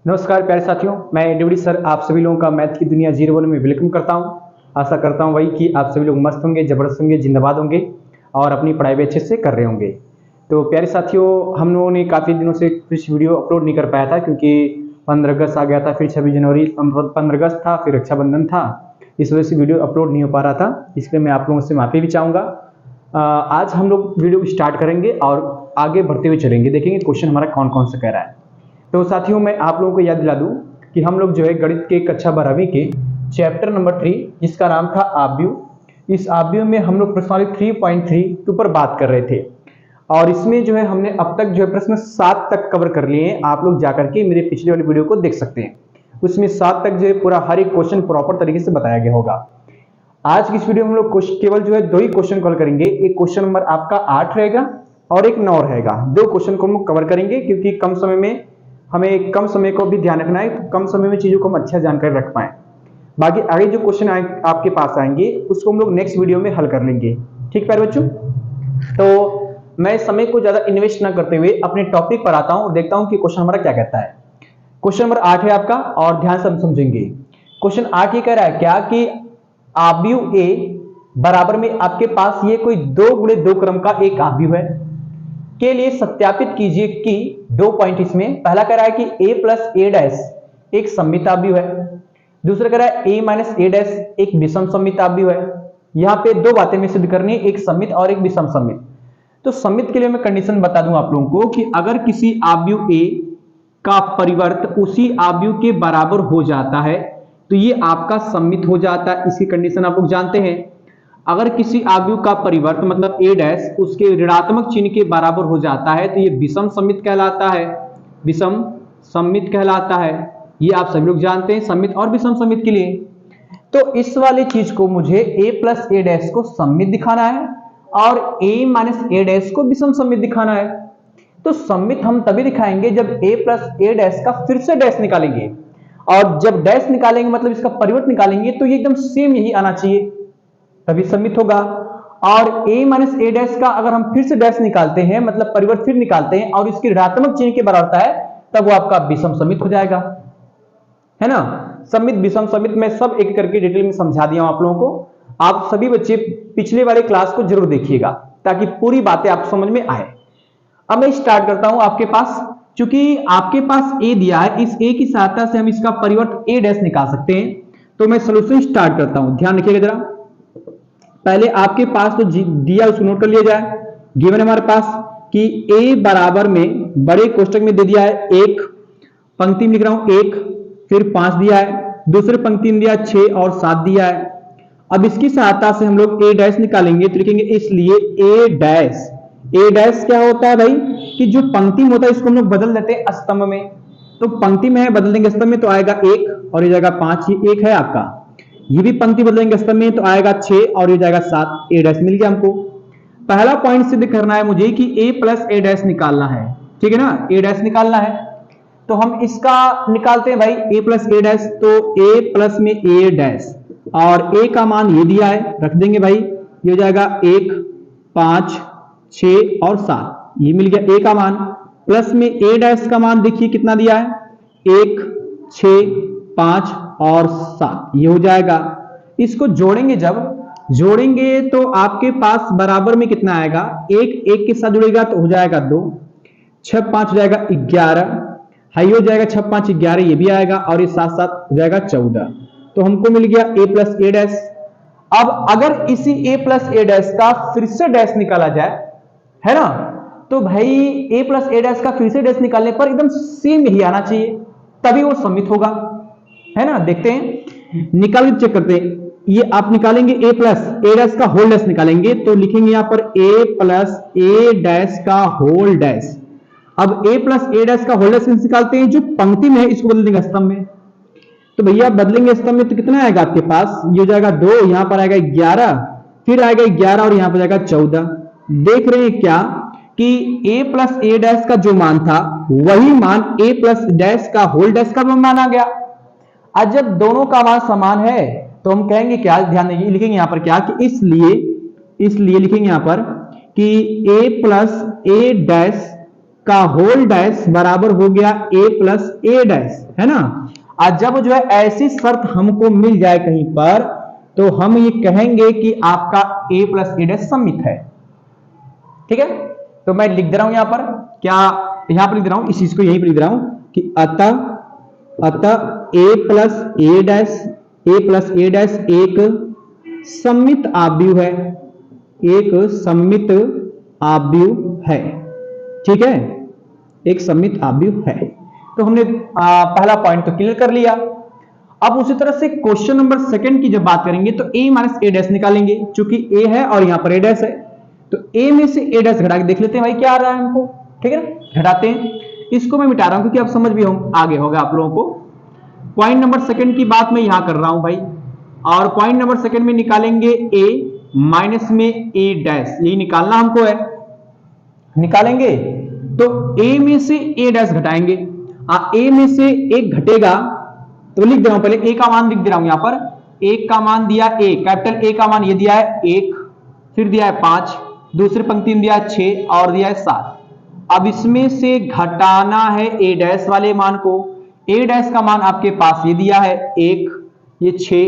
नमस्कार प्यारे साथियों, मैं डीडी सर आप सभी लोगों का मैथ की दुनिया 0 में वेलकम करता हूं। आशा करता हूं भाई कि आप सभी लोग मस्त होंगे, जबरदस्त होंगे, जिंदाबाद होंगे और अपनी पढ़ाई भी अच्छे से कर रहे होंगे। तो प्यारे साथियों, हम लोगों ने काफ़ी दिनों से कुछ वीडियो अपलोड नहीं कर पाया था क्योंकि 15 अगस्त आ गया था, फिर 26 जनवरी, 15 अगस्त था, फिर रक्षाबंधन था। इस वजह से वीडियो अपलोड नहीं हो पा रहा था, इसलिए मैं आप लोगों से माफ़ी भी चाहूँगा। आज हम लोग वीडियो स्टार्ट करेंगे और आगे बढ़ते हुए चलेंगे, देखेंगे क्वेश्चन हमारा कौन कौन सा कह रहा है। तो साथियों, मैं आप लोगों को याद दिला दूं कि हम लोग जो है गणित के कक्षा 12वीं के चैप्टर नंबर 3 जिसका नाम था आव्यूह, इस आव्यूह में हम लोग प्रश्नावली 3.3 के ऊपर बात कर रहे थे और इसमें जो है हमने अब तक जो है प्रश्न 7 तक कवर कर लिए हैं। आप लोग जाकर के मेरे पिछले वाली वीडियो को देख सकते हैं, उसमें 7 तक जो है पूरा हर एक क्वेश्चन प्रॉपर तरीके से बताया गया होगा। आज की इस वीडियो में हम लोग केवल जो है 2 ही क्वेश्चन कवर करेंगे। एक क्वेश्चन नंबर आपका 8 रहेगा और एक 9 रहेगा। 2 क्वेश्चन को हम कवर करेंगे क्योंकि कम समय में हमें कम समय को भी ध्यान रखना है, तो कम समय में चीजों को हम अच्छा जानकारी रख पाए। बाकी आगे जो क्वेश्चन आपके पास आएंगे उसको हम लोग नेक्स्ट वीडियो में हल कर लेंगे। ठीक प्यारे बच्चों, तो मैं समय को ज्यादा इन्वेस्ट ना करते हुए अपने टॉपिक पर आता हूं और देखता हूं कि क्वेश्चन हमारा क्या कहता है। क्वेश्चन नंबर 8 है आपका और ध्यान से हम समझेंगे। क्वेश्चन 8 ये कह रहा है क्या कि आव्यूह ए बराबर में आपके पास ये कोई 2 गुणे 2 क्रम का एक आव्यूह है के लिए सत्यापित कीजिए कि 2 पॉइंट इसमें। पहला कह रहा है कि a प्लस ए डैश एक सममित आव्यूह है, दूसरा कह रहा है a माइनस ए डैश एक विषम सममित आव्यूह है। यहाँ पे 2 बातें में सिद्ध करनी है, एक सममित और एक विषम सममित। तो सममित के लिए मैं कंडीशन बता दूं आप लोगों को कि अगर किसी आव्यूह a का परिवर्त उसी आव्यूह के बराबर हो जाता है तो ये आपका सममित हो जाता है। इसकी कंडीशन आप लोग जानते हैं। अगर किसी आव्यूह का परिवर्त मतलब a डैश उसके ऋणात्मक चिन्ह के बराबर हो जाता है तो ये विषम सममित कहलाता है, विषम सममित कहलाता है। ये आप सभी लोग जानते हैं सममित और विषम सममित के लिए। तो इस वाली चीज को मुझे a प्लस ए डैश को सममित दिखाना है और a माइनस ए डैश को विषम सममित दिखाना है। तो सममित हम तभी दिखाएंगे जब a प्लस ए डैश का फिर से डैश निकालेंगे, और जब डैश निकालेंगे मतलब इसका परिवर्त निकालेंगे तो ये एकदम सेम यही आना चाहिए, तभी सममित होगा। और a माइनस ए डैश का अगर हम फिर से डैश निकालते हैं मतलब परिवर्त फिर निकालते हैं और इसकी ऋणात्मक चिन्ह के बराबर होता है तब वो आपका विषम सममित हो जाएगा, है ना। सममित विषम सममित मैं सब एक करके डिटेल में समझा दिया हूं आप लोगों को। आप सभी बच्चे पिछले वाले क्लास को जरूर देखिएगा ताकि पूरी बातें आप समझ में आए। अब मैं स्टार्ट करता हूं आपके पास, क्योंकि आपके पास a दिया है, इस a की सहायता से हम इसका परिवर्त a डैश निकाल सकते हैं। तो मैं सोल्यूशन स्टार्ट करता हूं, ध्यान रखिएगा जरा। पहले आपके पास तो दिया उसको नोट कर लिया जाए। गिवन हमारे पास कि a बराबर में बड़े कोष्टक में दे दिया है 1, पंक्ति में लिख रहा हूं 1, फिर 5 दिया है, दूसरे पंक्ति में दिया 6 और 7 दिया है। अब इसकी सहायता से हम लोग a डैश निकालेंगे तो लिखेंगे इसलिए a डैश क्या होता है भाई कि जो पंक्ति में होता है इसको हम लोग बदल देते हैं स्तंभ में। तो पंक्ति में है बदल देंगे स्तंभ में तो आएगा 1 और ये जाएगा 5, ये 1 है आपका। ये भी पंक्ति बदलेंगे स्तंभ में तो आएगा 6 और ये जाएगा 7, ए डैश मिल गया हमको। पहला पॉइंट सिद्ध करना है मुझे कि a प्लस ए डैश निकालना है, ठीक है ना, ए डैश निकालना है। तो हम इसका निकालते हैं भाई a प्लस ए डैश, तो a प्लस में ए डैश और a का मान ये दिया है, रख देंगे भाई, ये हो जाएगा 1, 5, 6 और 7, ये मिल गया a का मान। प्लस में a डैश का मान देखिए कितना दिया है, 1, 6, 5 और 7, ये हो जाएगा। इसको जोड़ेंगे, जब जोड़ेंगे तो आपके पास बराबर में कितना आएगा, 1 के साथ जुड़ेगा तो हो जाएगा 2, 6 5 हो जाएगा 11, हाई हो जाएगा 6 5 11, ये भी आएगा और ये 7 7 हो जाएगा 14। तो हमको मिल गया a प्लस ए डैश। अब अगर इसी a प्लस ए डैश का फिर से डैश निकाला जाए, है ना, तो भाई a प्लस ए डैश का फिर से डैश निकालने पर एकदम सेम यही आना चाहिए, तभी वो सममित होगा, है ना। देखते हैं, निकाल के चेक करते हैं। ये आप निकालेंगे a प्लस ए डैश का होल डैश निकालेंगे तो लिखेंगे यहां पर a प्लस ए डैश का होल डैश। अब a प्लस ए डैश का होल डैश निकालते हैं, जो पंक्ति में है इसको बदल देंगे स्तंभ में। तो भैया बदलेंगे स्तंभ में तो कितना आएगा आपके पास, ये हो जाएगा 2, यहां पर आएगा 11, फिर आएगा 11 और यहां पर जाएगा 14। देख रहे हैं क्या कि a प्लस ए डैश का जो मान था वही मान a प्लस डैश का होल डैश का मान आ गया। आज जब दोनों का मान समान है तो हम कहेंगे क्या, ध्यान देंगे, लिखेंगे यहां पर क्या कि इसलिए लिखेंगे यहां पर कि a प्लस ए डैश का होल डैश बराबर हो गया a प्लस ए डैश, है ना। आज जब जो है ऐसी शर्त हमको मिल जाए कहीं पर, तो हम ये कहेंगे कि आपका a प्लस ए डैश सममित है। ठीक है, तो मैं लिख दे रहा हूं यहां पर, क्या यहां पर लिख दे रहा हूं, इस चीज को यहीं पर लिख दे रहा हूं कि अतः a प्लस ए डैश एक सममित आव्यूह है, एक सममित आव्यूह है। ठीक है, एक सममित आव्यूह है। तो हमने पहला पॉइंट तो क्लियर कर लिया। अब उसी तरह से क्वेश्चन नंबर सेकंड की जब बात करेंगे तो a माइनस ए डैश निकालेंगे, चूंकि a है और यहां पर a डैश है, तो a में से a डैश घटा के देख लेते हैं भाई क्या आ रहा है हमको। ठीक है ना, घटाते हैं। इसको मैं मिटा रहा हूं क्योंकि आप समझ भी हो आगे होगा आप लोगों को। पॉइंट नंबर सेकंड की बात मैं यहां कर रहा हूं भाई, और पॉइंट नंबर सेकंड में निकालेंगे a माइनस में a डैश, यही निकालना हमको है। निकालेंगे तो a में से a डैश घटाएंगे, a में से एक घटेगा तो लिख दे रहा हूं, पहले a का मान लिख दे रहा हूं यहां पर। एक का मान दिया a, कैपिटल A का मान ये दिया है 1, फिर दिया है 5, दूसरी पंक्ति में दिया है 6 और दिया है 7। अब इसमें से घटाना है a डैश वाले मान को। a डैश का मान आपके पास ये दिया है 1, ये 6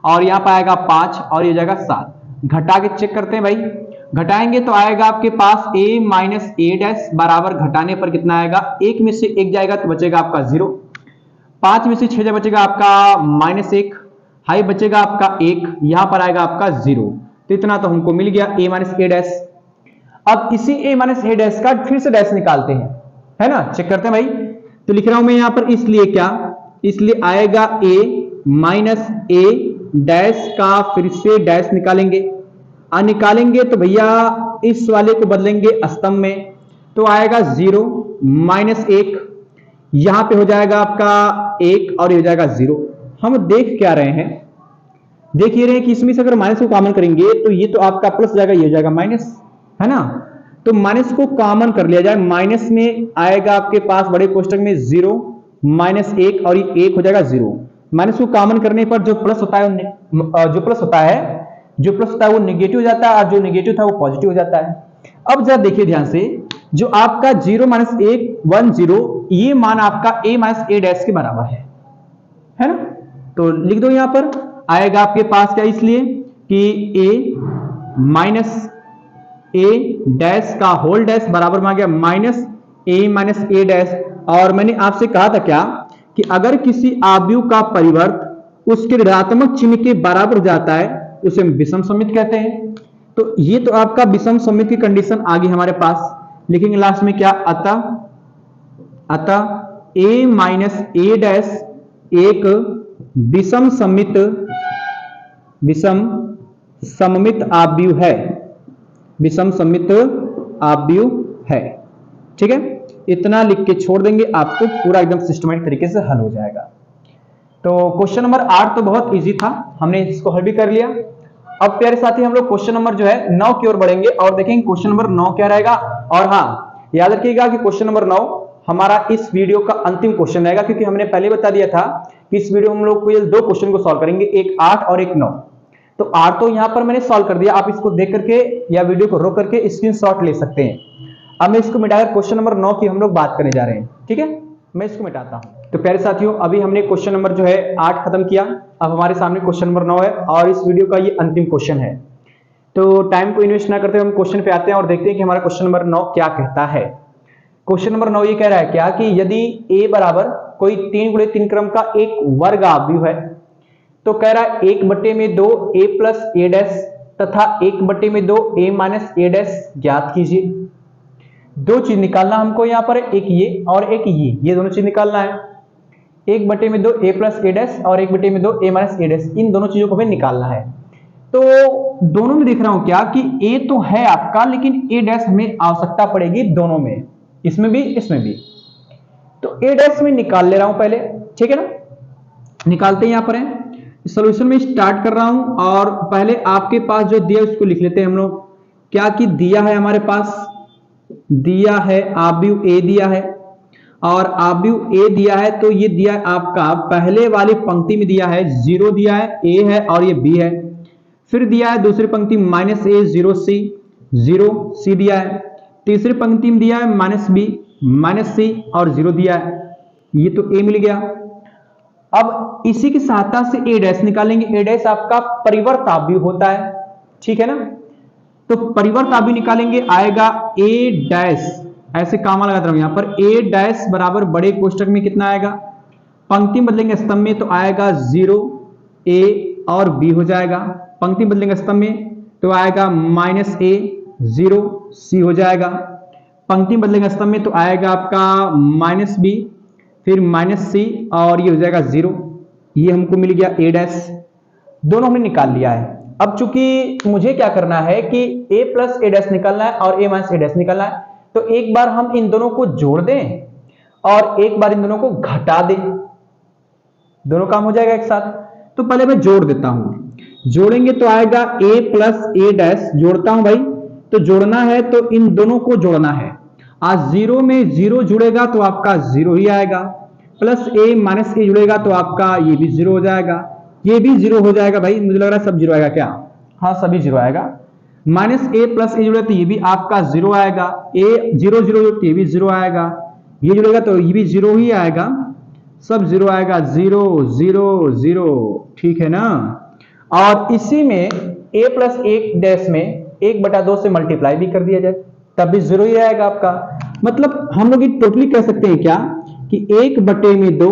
और यहां पर आएगा 5 और ये जाएगा 7। घटा के चेक करते हैं भाई, घटाएंगे तो आएगा आपके पास a माइनस ए डैश बराबर घटाने पर कितना आएगा, 1 में से 1 जाएगा तो बचेगा आपका 0, 5 में से 6 बचेगा आपका -1, हाई बचेगा आपका 1, यहां पर आएगा आपका 0। तो इतना तो हमको मिल गया a माइनस ए डैश। अब इसी a माइनस ए डैश का फिर से डैश निकालते हैं, है ना, चेक करते हैं भाई। तो लिख रहा हूं मैं यहां पर, इसलिए क्या, इसलिए आएगा a माइनस ए डैश का फिर से डैश निकालेंगे। निकालेंगे तो भैया इस वाले को बदलेंगे स्तंभ में, तो आएगा 0 -1, यहां पे हो जाएगा आपका 1 और ये हो जाएगा 0। हम देख क्या रहे हैं, देख ये रहे हैं कि इसमें से अगर माइनस को कॉमन करेंगे तो ये तो आपका प्लस जाएगा, ये हो जाएगा माइनस, है ना। तो माइनस को कॉमन कर लिया जाए, माइनस में आएगा आपके पास बड़े कोष्टक में 0 -1 और ये 1 हो जाएगा 0। माइनस को कॉमन करने पर जो प्लस होता है वो नेगेटिव हो जाता है और जो नेगेटिव था वो पॉजिटिव हो जाता है। अब जरा देखिए ध्यान से, जो आपका 0 -1 1 0, ये मान आपका a माइनस ए डैश के बराबर है ना। तो लिख दो यहां पर, आएगा आपके पास क्या, इसलिए कि a माइनस ए डैश का होल डैश बराबर में आ गया -a माइनस ए डैश। और मैंने आपसे कहा था क्या कि अगर किसी आव्यूह का परिवर्त उसके ऋणात्मक चिन्ह के बराबर हो जाता है उसे हम विषम सममित कहते हैं। तो ये तो आपका विषम सममित की कंडीशन आ गई हमारे पास। लिखेंगे लास्ट में क्या, अतः a माइनस ए डैश एक विषम सममित आव्यूह है, विषम सममित आव्यूह है। ठीक है, इतना लिख के छोड़ देंगे, आपको पूरा एकदम सिस्टमैटिक तरीके से हल हो जाएगा। तो क्वेश्चन नंबर 8 तो बहुत इजी था, हमने इसको हल भी कर लिया। अब प्यारे साथी हम लोग क्वेश्चन नंबर जो है 9 की ओर बढ़ेंगे और देखेंगे क्वेश्चन नंबर 9 क्या रहेगा। और हाँ, याद रखिएगा कि क्वेश्चन नंबर 9 हमारा इस वीडियो का अंतिम क्वेश्चन रहेगा, क्योंकि हमने पहले बता दिया था कि इस वीडियो में हम लोग को ये 2 क्वेश्चन को सॉल्व करेंगे, एक 8 और एक 9। तो 8 तो यहां पर मैंने सॉल्व कर दिया, आप इसको देख करके या वीडियो को रोक करके स्क्रीनशॉट ले सकते हैं। अब मैं इसको मिटाकर क्वेश्चन नंबर 9 की हम लोग बात करने जा रहे हैं। ठीक है, मैं इसको मिटाता हूं। तो प्यारे साथियों, अभी हमने क्वेश्चन नंबर जो है 8 खत्म किया, अब हमारे सामने क्वेश्चन नंबर 9 है और इस वीडियो का ये अंतिम क्वेश्चन है। तो टाइम को इन्वेस्ट ना करते हुए हम क्वेश्चन पे आते हैं और देखते हैं कि हमारा क्वेश्चन नंबर 9 क्या कहता है। क्वेश्चन नंबर 9 ये कह रहा है क्या कि यदि a बराबर कोई 3 × 3 क्रम का एक वर्ग आव्यूह है, तो कह रहा है 1/2 a प्लस ए डैश तथा 1/2 a माइनस ए डैश ज्ञात कीजिए। 2 चीज निकालना हमको यहाँ पर, एक ये और एक ये दोनों चीज निकालना है। 1/2 a प्लस ए डैश और 1/2 a माइनस ए डैश, इन दोनों चीजों को हमें निकालना है। तो दोनों में देख रहा हूं क्या कि a तो है आपका, लेकिन a डैश हमें आवश्यकता पड़ेगी दोनों में, इसमें भी इसमें भी। तो a डैश में निकाल ले रहा हूं पहले, ठीक है ना। निकालते हैं, यहां पर है सॉल्यूशन में स्टार्ट कर रहा हूं और पहले आपके पास जो दिया उसको लिख लेते हैं हम लोग। क्या कि दिया है हमारे पास, दिया है आव्यूह a दिया है, और आव्यूह a दिया है तो ये दिया है आपका पहले वाली पंक्ति में दिया है 0 दिया है, a है और ये b है। फिर दिया है दूसरी पंक्ति -a 0c 0c दिया है। तीसरी पंक्ति में दिया है -b माइनस सी और 0 दिया है, ये तो ए मिल गया। अब इसी की सहायता से ए डैश निकालेंगे। ए डैश आपका परिवर्ताव्य होता है, ठीक है ना। तो परिवर्ताव्य निकालेंगे, आएगा ए डैश, ऐसे कामा लगाता हूं यहां पर, ए डैश बराबर बड़े कोष्टक में कितना आएगा, पंक्ति बदलेंगे स्तंभ में तो आएगा 0 ए और बी हो जाएगा। पंक्ति बदलेंगे स्तंभ में तो आएगा माइनस ए 0 सी हो जाएगा। पंक्ति बदलेंगे स्तंभ में तो आएगा आपका माइनस बी, फिर माइनस सी और ये हो जाएगा 0। ये हमको मिल गया ए डैश, दोनों हमने निकाल लिया है। अब चूंकि मुझे क्या करना है कि a प्लस ए डैश निकालना है और a माइनस ए डैश निकालना है, तो एक बार हम इन दोनों को जोड़ दें और एक बार इन दोनों को घटा दें, दोनों काम हो जाएगा एक साथ। तो पहले मैं जोड़ देता हूं, जोड़ेंगे तो आएगा a प्लस ए डैश, जोड़ता हूं भाई, तो जोड़ना है तो इन दोनों को जोड़ना है। आज 0 में 0 जुड़ेगा तो आपका 0 ही आएगा, प्लस ए माइनस ए जुड़ेगा तो आपका ये भी 0 हो जाएगा, ये भी 0 हो जाएगा। भाई मुझे लग रहा है सब 0 आएगा क्या, हाँ सभी 0 आएगा। माइनस ए प्लस ए जुड़ेगा तो ये भी आपका 0 आएगा, ए 0 0 तो ये भी 0 आएगा, ये जुड़ेगा तो ये भी 0 ही आएगा, सब 0 आएगा, 0 0 0, ठीक है ना। और इसी में a प्लस ए डैश में 1/2 से मल्टीप्लाई भी कर दिया जाए तब भी 0 ही आएगा आपका। मतलब हम लोग ये टोटली कह सकते हैं क्या कि 1/2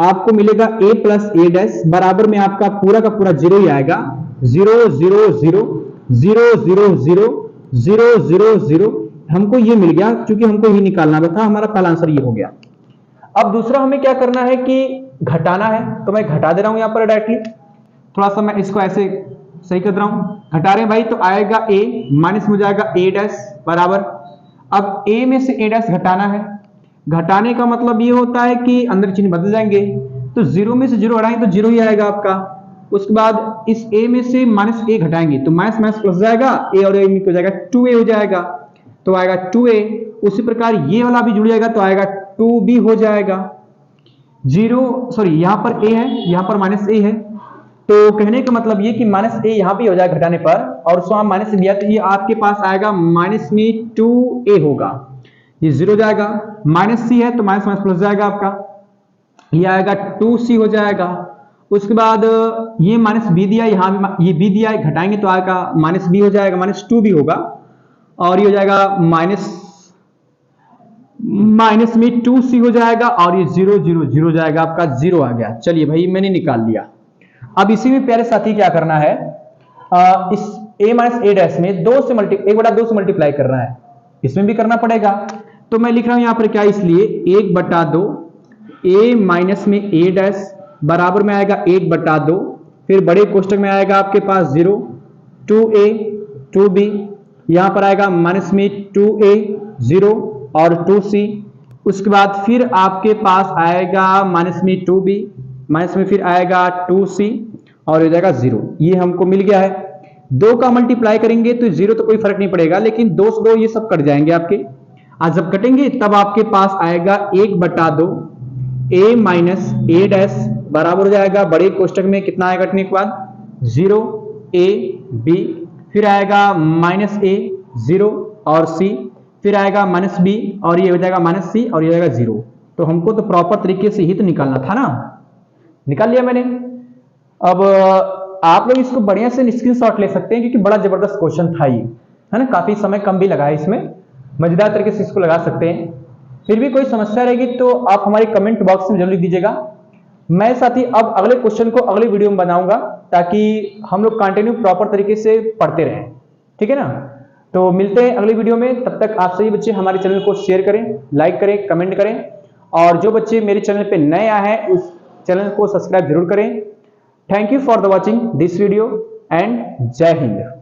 आपको मिलेगा a प्लस ए डैश बराबर में आपका पूरा का पूरा 0 ही आएगा, 0 0 0 0 0 0 0 0 0, हमको ये मिल गया। क्योंकि हमको ही निकालना था, हमारा पहला आंसर ये हो गया। अब दूसरा हमें क्या करना है कि घटाना है, तो मैं घटा दे रहा हूं यहां पर डायरेक्टली, थोड़ा सा मैं इसको ऐसे सही कर रहा हूं, घटा रहे हैं भाई, तो आएगा a माइनस में जाएगा ए डैश बराबर, अब a में से ए डैश घटाना है। घटाने का मतलब ये होता है कि अंदर चिन्ह बदल जाएंगे, तो 0 में से 0 हटाएंगे तो 0 ही आएगा आपका। उसके बाद इस a में से माइनस ए घटाएंगे तो माइनस माइनस प्लस जाएगा, a और a में हो जाएगा 2a हो जाएगा, तो आएगा 2a। उसी प्रकार ये वाला भी जुड़ जाएगा तो आएगा 2b हो जाएगा। 0 सॉरी यहाँ पर a है, यहाँ पर माइनस a है, तो कहने का मतलब ये कि माइनस a यहाँ पे हो जाएगा घटाने पर, और उसको माइनस से दिया तो ये आपके पास आएगा माइनस में 2a होगा, ये 0 जाएगा, माइनस सी है तो माइनस माइनस प्लस जाएगा आपका, ये आएगा 2c हो जाएगा। उसके बाद ये माइनस बी दिया, यहाँ भी ये बी दिया है, घटाएंगे तो आएगा माइनस बी हो जाएगा, माइनस 2b होगा, और ये हो जाएगा माइनस में 2c हो जाएगा, और ये 0 0 0 जाएगा, आपका 0 आ गया। चलिए भाई मैंने निकाल लिया। अब इसी में प्यारे साथी क्या करना है, इस a माइनस ए डैश में 1/2 से मल्टीप्लाई करना है, इसमें भी करना पड़ेगा। तो मैं लिख रहा हूं यहां पर क्या, इसलिए 1/2 a माइनस में ए डैश बराबर में आएगा 1/2, फिर बड़े कोष्टक में आएगा आपके पास 0 2a 2b, यहां पर आएगा माइनस में 2a 0 और 2c। उसके बाद फिर आपके पास आएगा माइनस में 2b, माइनस में फिर आएगा 2c और हो जाएगा 0। ये हमको मिल गया है। 2 का मल्टीप्लाई करेंगे तो 0 तो कोई फर्क नहीं पड़ेगा, लेकिन 2 से 2 ये सब कट जाएंगे आपके। आज जब कटेंगे तब आपके पास आएगा 1/2 a माइनस ए डैश बराबर हो जाएगा बड़े कोष्टक में कितना आएगा कटने के बाद 0 a b, फिर आएगा माइनस a 0 और c, फिर आएगा माइनस b और ये हो जाएगा माइनस c और ये हो जाएगा 0। तो हमको तो प्रॉपर तरीके से ही तो निकालना था ना, निकाल लिया मैंने। अब आप लोग इसको बढ़िया से स्क्रीनशॉट ले सकते हैं क्योंकि बड़ा जबरदस्त क्वेश्चन था ये, है ना, काफी समय कम भी लगा है इसमें, मजेदार तरीके से इसको लगा सकते हैं। फिर भी कोई समस्या रहेगी तो आप हमारे कमेंट बॉक्स में जरूर लिख दीजिएगा। मैं साथ ही अब अगले क्वेश्चन को अगले वीडियो में बनाऊंगा ताकि हम लोग कंटिन्यू प्रॉपर तरीके से पढ़ते रहें, ठीक है ना। तो मिलते हैं अगले वीडियो में, तब तक आप सभी बच्चे हमारे चैनल को शेयर करें, लाइक करें, कमेंट करें, और जो बच्चे मेरे चैनल पे नए आए हैं उस चैनल को सब्सक्राइब जरूर करें। Thank you for the watching this video and जय हिंद।